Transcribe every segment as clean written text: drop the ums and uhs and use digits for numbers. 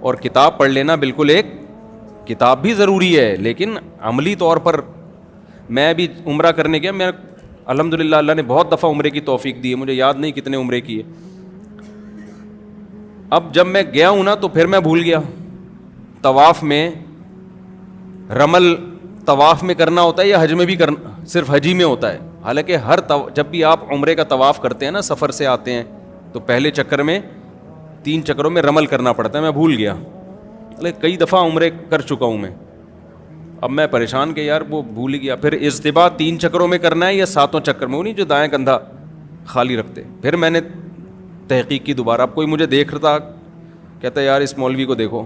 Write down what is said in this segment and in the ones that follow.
اور کتاب پڑھ لینا بالکل ایک کتاب بھی ضروری ہے, لیکن عملی طور پر میں بھی عمرہ کرنے گیا, میں الحمدللہ اللہ نے بہت دفعہ عمرے کی توفیق دی ہے, مجھے یاد نہیں کتنے عمرے کیے. اب جب میں گیا ہوں نا تو پھر میں بھول گیا. طواف میں رمل طواف میں کرنا ہوتا ہے یا حج میں بھی کرنا, صرف حج ہی میں ہوتا ہے, حالانکہ جب بھی آپ عمرے کا طواف کرتے ہیں نا, سفر سے آتے ہیں تو پہلے چکر میں 3 چکروں میں رمل کرنا پڑتا ہے. میں بھول گیا, کئی دفعہ عمرے کر چکا ہوں میں. اب میں پریشان کہ یار وہ بھول گیا. پھر اجتباء 3 چکروں میں کرنا ہے یا 7 چکر میں, وہ نہیں جو دائیں کندھا خالی رکھتے. پھر میں نے تحقیق کی دوبارہ, اب کوئی مجھے دیکھ رہا تھا, کہتا ہے یار اس مولوی کو دیکھو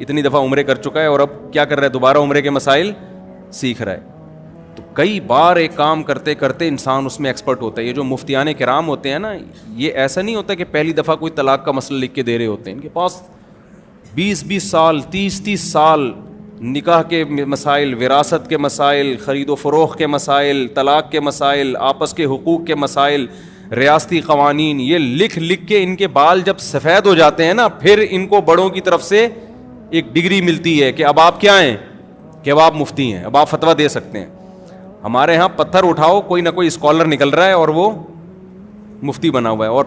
اتنی دفعہ عمرے کر چکا ہے اور اب کیا کر رہا ہے, دوبارہ عمرے کے مسائل سیکھ رہا ہے. تو کئی بار ایک کام کرتے کرتے انسان اس میں ایکسپرٹ ہوتا ہے. یہ جو مفتیان کرام ہوتے ہیں نا, یہ ایسا نہیں ہوتا کہ پہلی دفعہ کوئی طلاق کا مسئلہ لکھ کے دے رہے ہوتے ہیں. ان کے پاس 20 سال 30 سال نکاح کے مسائل, وراثت کے مسائل, خرید و فروخت کے مسائل, طلاق کے مسائل, آپس کے حقوق کے مسائل, ریاستی قوانین, یہ لکھ لکھ کے ان کے بال جب سفید ہو جاتے ہیں نا, پھر ان کو بڑوں کی طرف سے ایک ڈگری ملتی ہے کہ اب آپ کیا ہیں, کہ اب آپ مفتی ہیں, اب آپ فتویٰ دے سکتے ہیں. ہمارے ہاں پتھر اٹھاؤ کوئی نہ کوئی اسکالر نکل رہا ہے اور وہ مفتی بنا ہوا ہے, اور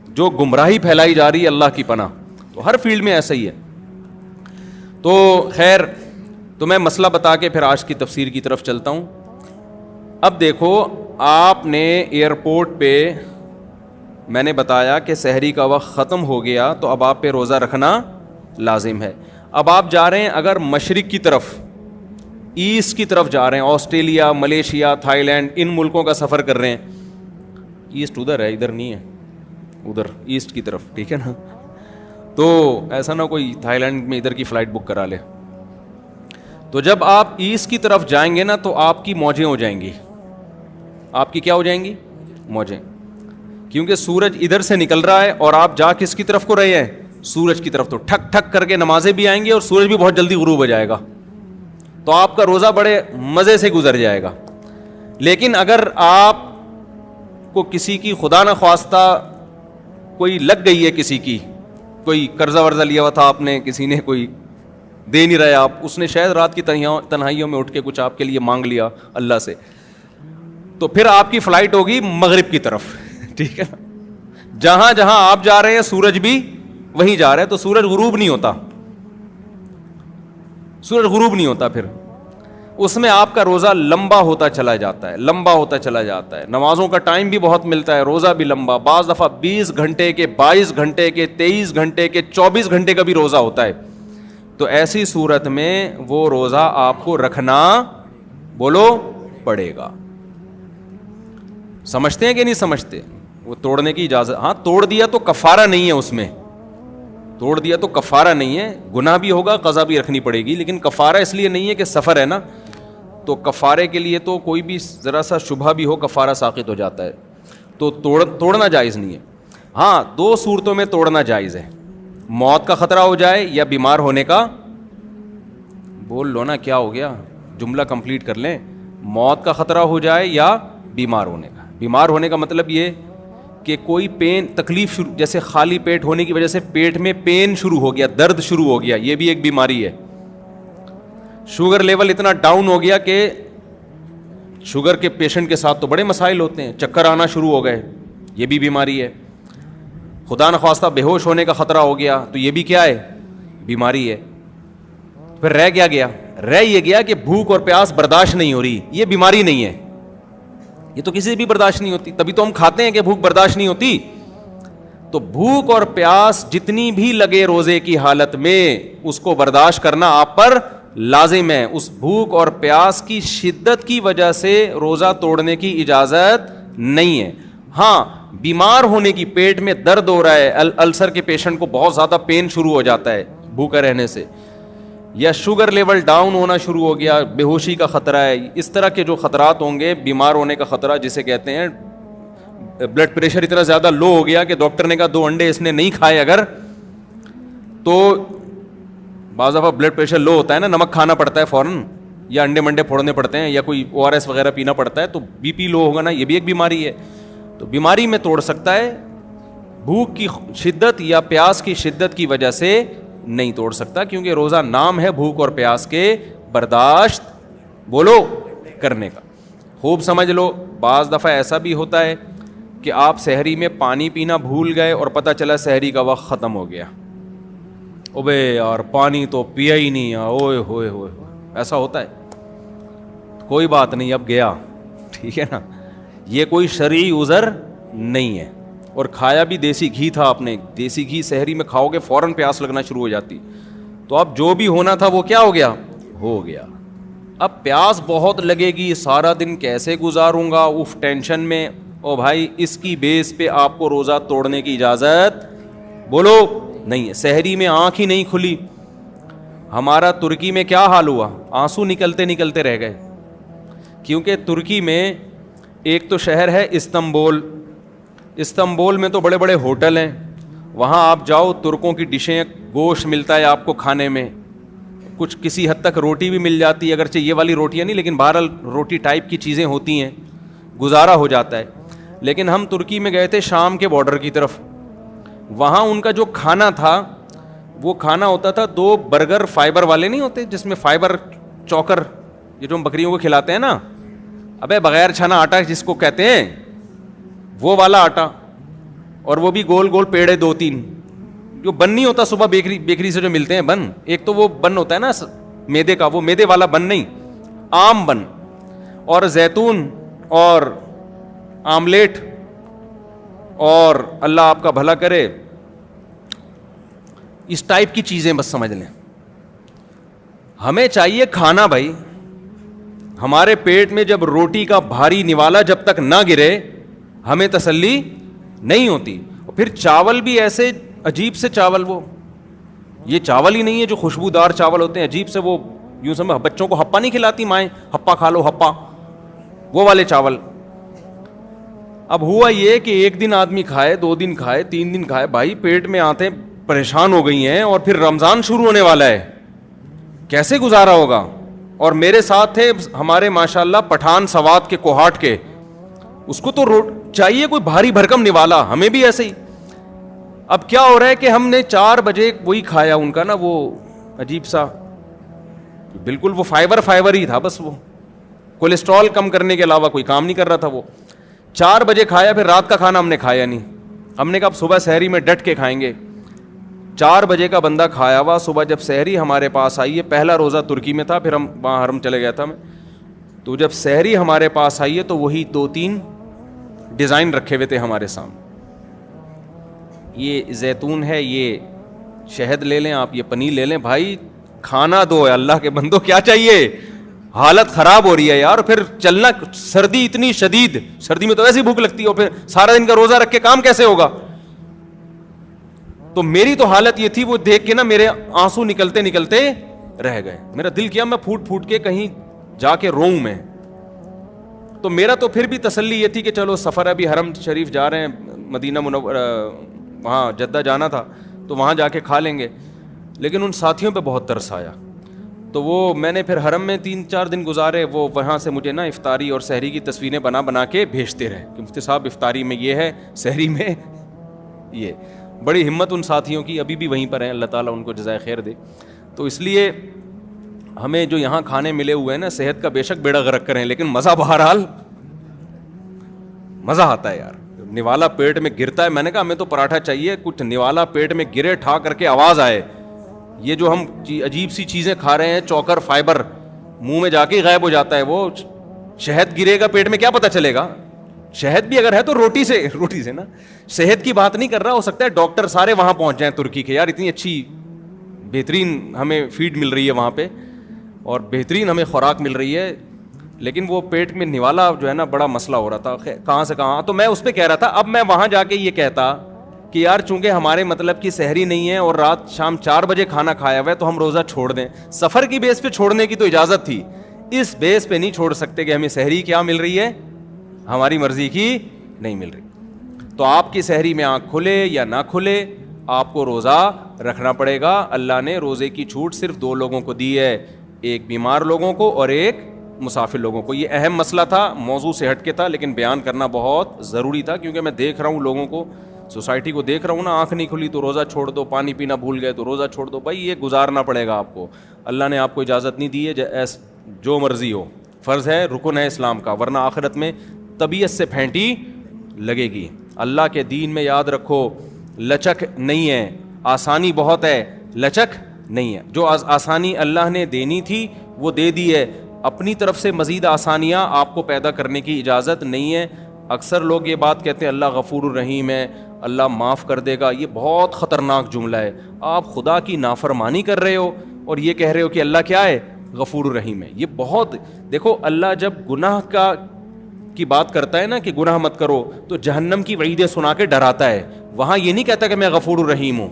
جو گمراہی پھیلائی جا رہی ہے اللہ کی پناہ. تو ہر فیلڈ میں ایسا ہی ہے. تو خیر, تو میں مسئلہ بتا کے پھر آج کی تفسیر کی طرف چلتا ہوں. اب دیکھو, آپ نے ایئرپورٹ پہ میں نے بتایا کہ سحری کا وقت ختم ہو گیا تو اب آپ پہ روزہ رکھنا لازم ہے. اب آپ جا رہے ہیں اگر مشرق کی طرف, ایسٹ کی طرف جا رہے ہیں, آسٹریلیا, ملیشیا, تھائی لینڈ, ان ملکوں کا سفر کر رہے ہیں. ایسٹ ادھر ہے, ادھر نہیں ہے, ادھر ایسٹ کی طرف, ٹھیک ہے نا. تو ایسا نہ کوئی تھائی لینڈ میں ادھر کی فلائٹ بک کرا لے. تو جب آپ ایسٹ کی طرف جائیں گے نا تو آپ کی موجیں ہو جائیں گی. آپ کی کیا ہو جائیں گی؟ موجیں. کیونکہ سورج ادھر سے نکل رہا ہے اور آپ جا کس کی طرف کو رہے ہیں؟ سورج کی طرف. تو ٹھک ٹھک کر کے نمازیں بھی آئیں گی اور سورج بھی بہت جلدی غروب ہو جائے گا. تو آپ کا روزہ بڑے مزے سے گزر جائے گا. لیکن اگر آپ کو کسی کی خدا نہ خواستہ کوئی لگ گئی ہے, کسی کی کوئی قرضہ ورزہ لیا ہوا تھا آپ نے, کسی نے کوئی دے نہیں رہے آپ, اس نے شاید رات کی تنہائیوں میں اٹھ کے کچھ آپ کے لیے مانگ لیا اللہ سے, تو پھر آپ کی فلائٹ ہوگی مغرب کی طرف, ٹھیک ہے. جہاں جہاں آپ جا رہے ہیں سورج بھی وہیں جا رہا ہے, تو سورج غروب نہیں ہوتا, سورج غروب نہیں ہوتا. پھر اس میں آپ کا روزہ لمبا ہوتا چلا جاتا ہے, لمبا ہوتا چلا جاتا ہے. نمازوں کا ٹائم بھی بہت ملتا ہے, روزہ بھی لمبا, بعض دفعہ 20 گھنٹے کے, 22 گھنٹے کے, 23 گھنٹے کے, 24 گھنٹے کا بھی روزہ ہوتا ہے. تو ایسی صورت میں وہ روزہ آپ کو رکھنا, بولو, پڑے گا. سمجھتے ہیں کہ نہیں سمجھتے؟ وہ توڑنے کی اجازت, ہاں توڑ دیا تو کفارہ نہیں ہے, اس میں توڑ دیا تو کفارہ نہیں ہے, گناہ بھی ہوگا, قضا بھی رکھنی پڑے گی, لیکن کفارہ اس لیے نہیں ہے کہ سفر ہے نا, تو کفارے کے لیے تو کوئی بھی ذرا سا شبہ بھی ہو کفارہ ساقط ہو جاتا ہے, تو توڑنا جائز نہیں ہے. ہاں 2 صورتوں میں توڑنا جائز ہے, موت کا خطرہ ہو جائے یا بیمار ہونے کا. بول لو نا کیا ہو گیا, جملہ کمپلیٹ کر لیں. موت کا خطرہ ہو جائے یا بیمار ہونے کا. بیمار ہونے کا مطلب یہ کہ کوئی پین تکلیف شروع, جیسے خالی پیٹ ہونے کی وجہ سے پیٹ میں پین شروع ہو گیا, درد شروع ہو گیا, یہ بھی ایک بیماری ہے. شوگر لیول اتنا ڈاؤن ہو گیا کہ شوگر کے پیشنٹ کے ساتھ تو بڑے مسائل ہوتے ہیں, چکر آنا شروع ہو گئے, یہ بھی بیماری ہے. خدا نخواستہ بے ہوش ہونے کا خطرہ ہو گیا, تو یہ بھی کیا ہے؟ بیماری ہے. پھر رہ گیا رہ یہ گیا کہ بھوک اور پیاس برداشت نہیں ہو رہی, یہ بیماری نہیں ہے, یہ تو کسی بھی برداشت نہیں ہوتی, تبھی تو ہم کھاتے ہیں کہ بھوک برداشت نہیں ہوتی. تو بھوک اور پیاس جتنی بھی لگے روزے کی حالت میں, اس کو برداشت کرنا آپ پر لازم ہے. اس بھوک اور پیاس کی شدت کی وجہ سے روزہ توڑنے کی اجازت نہیں ہے. ہاں بیمار ہونے کی, پیٹ میں درد ہو رہا ہے, السر کے پیشنٹ کو بہت زیادہ پین شروع ہو جاتا ہے بھوکا رہنے سے, یا شوگر لیول ڈاؤن ہونا شروع ہو گیا, بے ہوشی کا خطرہ ہے, اس طرح کے جو خطرات ہوں گے, بیمار ہونے کا خطرہ جسے کہتے ہیں, بلڈ پریشر اتنا زیادہ لو ہو گیا کہ ڈاکٹر نے کہا 2 انڈے اس نے نہیں کھائے اگر, تو بعض دفعہ بلڈ پریشر لو ہوتا ہے نا, نمک کھانا پڑتا ہے فوراً, یا انڈے منڈے پھوڑنے پڑتے ہیں, یا کوئی ORS وغیرہ پینا پڑتا ہے, تو بی پی لو ہوگا نا, یہ بھی ایک بیماری ہے. تو بیماری میں توڑ سکتا ہے, بھوک کی شدت یا پیاس کی شدت کی وجہ سے نہیں توڑ سکتا, کیونکہ روزہ نام ہے بھوک اور پیاس کے برداشت بولو کرنے کا. خوب سمجھ لو, بعض دفعہ ایسا بھی ہوتا ہے کہ آپ سحری میں پانی پینا بھول گئے اور پتہ چلا سحری کا وقت ختم ہو گیا, اوبے یار پانی تو پیا ہی نہیں, اوئے ہوئے ہوئے, ایسا ہوتا ہے. کوئی بات نہیں, اب گیا, ٹھیک ہے نا, یہ کوئی شرعی عذر نہیں ہے. اور کھایا بھی دیسی گھی تھا آپ نے, دیسی گھی سحری میں کھاؤ گے فوراً پیاس لگنا شروع ہو جاتی, تو اب جو بھی ہونا تھا وہ کیا ہو گیا, ہو گیا. اب پیاس بہت لگے گی, سارا دن کیسے گزاروں گا, اف ٹینشن میں, او بھائی اس کی بیس پہ آپ کو روزہ توڑنے کی اجازت بولو نہیں ہے. سحری میں آنکھ ہی نہیں کھلی. ہمارا ترکی میں کیا حال ہوا, آنسو نکلتے نکلتے رہ گئے, کیونکہ ترکی میں ایک تو شہر ہے استنبول, استنبول میں تو بڑے بڑے ہوٹل ہیں, وہاں آپ جاؤ ترکوں کی ڈشیں, گوشت ملتا ہے آپ کو کھانے میں, کچھ کسی حد تک روٹی بھی مل جاتی ہے, اگرچہ یہ والی روٹیاں نہیں, لیکن بہرحال روٹی ٹائپ کی چیزیں ہوتی ہیں, گزارا ہو جاتا ہے. لیکن ہم ترکی میں گئے تھے شام کے بارڈر کی طرف, وہاں ان کا جو کھانا تھا وہ کھانا ہوتا تھا 2 برگر فائبر والے نہیں ہوتے, جس میں فائبر چوکر, یہ جو ہم بکریوں کو کھلاتے ہیں نا, ابے بغیر چھنا آٹا جس کو کہتے ہیں, وہ والا آٹا, اور وہ بھی گول گول پیڑے 2-3, جو بن نہیں ہوتا صبح بیکری سے جو ملتے ہیں بن, ایک تو وہ بن ہوتا ہے نا میدے کا, وہ میدے والا بن نہیں, عام بن, اور زیتون اور آملیٹ, اور اللہ آپ کا بھلا کرے اس ٹائپ کی چیزیں بس سمجھ لیں. ہمیں چاہیے کھانا بھائی, ہمارے پیٹ میں جب روٹی کا بھاری نوالا جب تک نہ گرے ہمیں تسلی نہیں ہوتی. اور پھر چاول بھی ایسے عجیب سے چاول, وہ یہ چاول ہی نہیں ہے جو خوشبودار چاول ہوتے ہیں, عجیب سے وہ یوں سمجھ, بچوں کو ہپا نہیں کھلاتی مائیں, ہپا کھا لو ہپا, وہ والے چاول. اب ہوا یہ کہ ایک دن آدمی کھائے, 2 دن کھائے, 3 دن کھائے, بھائی پیٹ میں آتے پریشان ہو گئی ہیں, اور پھر رمضان شروع ہونے والا ہے, کیسے گزارا ہوگا. اور میرے ساتھ تھے ہمارے ماشاءاللہ پٹھان سوات کے کوہاٹ کے, اس کو تو چاہیے کوئی بھاری بھرکم نوالا, ہمیں بھی ایسے ہی. اب کیا ہو رہا ہے کہ ہم نے 4 بجے وہی کھایا ان کا نا, وہ عجیب سا بالکل وہ فائبر ہی تھا بس, وہ کولیسٹرول کم کرنے کے علاوہ کوئی کام نہیں کر رہا تھا. وہ 4 بجے کھایا, پھر رات کا کھانا ہم نے کھایا نہیں. ہم نے کہا صبح سحری میں ڈٹ کے کھائیں گے. 4 بجے کا بندہ کھایا ہوا, صبح جب سحری ہمارے پاس آئی ہے, پہلا روزہ ترکی میں تھا, پھر ہم وہاں حرم چلے گیا تھا میں, تو جب سحری ہمارے پاس آئی ہے تو وہی 2-3 ڈیزائن رکھے ہوئے تھے ہمارے سامنے. یہ زیتون ہے, یہ شہد لے لیں آپ, یہ پنیر لے لیں. بھائی کھانا دو ہے, اللہ کے بندو کیا چاہیے, حالت خراب ہو رہی ہے یار. پھر چلنا, سردی اتنی شدید, سردی میں تو ایسی بھوک لگتی ہے, اور پھر سارا دن کا روزہ رکھ کے کام کیسے ہوگا. تو میری تو حالت یہ تھی, وہ دیکھ کے نا میرے آنسو نکلتے نکلتے رہ گئے. میرا دل کیا میں پھوٹ پھوٹ کے کہیں جا کے روؤں میں. تو میرا تو پھر بھی تسلی یہ تھی کہ چلو سفر ابھی حرم شریف جا رہے ہیں, مدینہ منورہ, وہاں جدہ جانا تھا تو وہاں جا کے کھا لیں گے. لیکن ان ساتھیوں پہ بہت ترس آیا, تو وہ میں نے پھر حرم میں 3-4 دن گزارے. وہ وہاں سے مجھے نا افطاری اور سحری کی تصویریں بنا کے بھیجتے رہے کہ مفتی صاحب افطاری میں یہ ہے, سحری میں یہ. بڑی ہمت ان ساتھیوں کی, ابھی بھی وہیں پر ہیں, اللہ تعالیٰ ان کو جزائے خیر دے. تو اس لیے ہمیں جو یہاں کھانے ملے ہوئے ہیں نا, صحت کا بے شک بیڑا غرق کریں, لیکن مزہ بہرحال مزہ آتا ہے یار. نوالا پیٹ میں گرتا ہے, میں نے کہا ہمیں تو پراٹھا چاہیے, کچھ نوالا پیٹ میں گرے, ٹھا کر کے آواز آئے. یہ جو ہم عجیب سی چیزیں کھا رہے ہیں, چوکر فائبر, منہ میں جا کے غائب ہو جاتا ہے. وہ شہد گرے گا پیٹ میں کیا پتہ چلے گا. شہد بھی اگر ہے تو روٹی سے نا. صحت کی بات نہیں کر رہا, ہو سکتا ہے ڈاکٹر سارے وہاں پہنچ جائیں ترکی کے, یار اتنی اچھی بہترین ہمیں فیڈ مل رہی ہے وہاں پہ, اور بہترین ہمیں خوراک مل رہی ہے, لیکن وہ پیٹ میں نوالا جو ہے نا بڑا مسئلہ ہو رہا تھا, کہاں سے کہاں. تو میں اس پہ کہہ رہا تھا, اب میں وہاں جا کے یہ کہتا کہ یار چونکہ ہمارے مطلب کی سحری نہیں ہے اور رات شام 4 بجے کھانا کھایا ہوا ہے, تو ہم روزہ چھوڑ دیں. سفر کی بیس پہ چھوڑنے کی تو اجازت تھی, اس بیس پہ نہیں چھوڑ سکتے کہ ہمیں سحری کیا مل رہی ہے, ہماری مرضی کی نہیں مل رہی. تو آپ کی سحری میں آنکھ کھلے یا نہ کھلے, آپ کو روزہ رکھنا پڑے گا. اللہ نے روزے کی چھوٹ صرف 2 لوگوں کو دی ہے, ایک بیمار لوگوں کو اور ایک مسافر لوگوں کو. یہ اہم مسئلہ تھا, موضوع سے ہٹ کے تھا, لیکن بیان کرنا بہت ضروری تھا, کیونکہ میں دیکھ رہا ہوں لوگوں کو سوسائٹی کو دیکھ رہا ہوں نا, آنکھ نہیں کھلی تو روزہ چھوڑ دو, پانی پینا بھول گئے تو روزہ چھوڑ دو. بھائی یہ گزارنا پڑے گا آپ کو, اللہ نے آپ کو اجازت نہیں دی ہے, جو مرضی ہو, فرض ہے, رکن ہے اسلام کا, ورنہ آخرت میں طبیعت سے پھینٹی لگے گی. اللہ کے دین میں یاد رکھو لچک نہیں ہے, آسانی بہت ہے, لچک نہیں ہے. جو آسانی اللہ نے دینی تھی وہ دے دی ہے, اپنی طرف سے مزید آسانیاں آپ کو پیدا کرنے کی اجازت نہیں ہے. اکثر لوگ یہ بات کہتے ہیں اللہ غفور الرحیم ہے, اللہ معاف کر دے گا. یہ بہت خطرناک جملہ ہے. آپ خدا کی نافرمانی کر رہے ہو اور یہ کہہ رہے ہو کہ اللہ کیا ہے, غفور الرحیم ہے. یہ بہت, دیکھو اللہ جب گناہ کی بات کرتا ہے نا کہ گناہ مت کرو, تو جہنم کی وعیدیں سنا کے ڈراتا ہے. وہاں یہ نہیں کہتا کہ میں غفور الرحیم ہوں.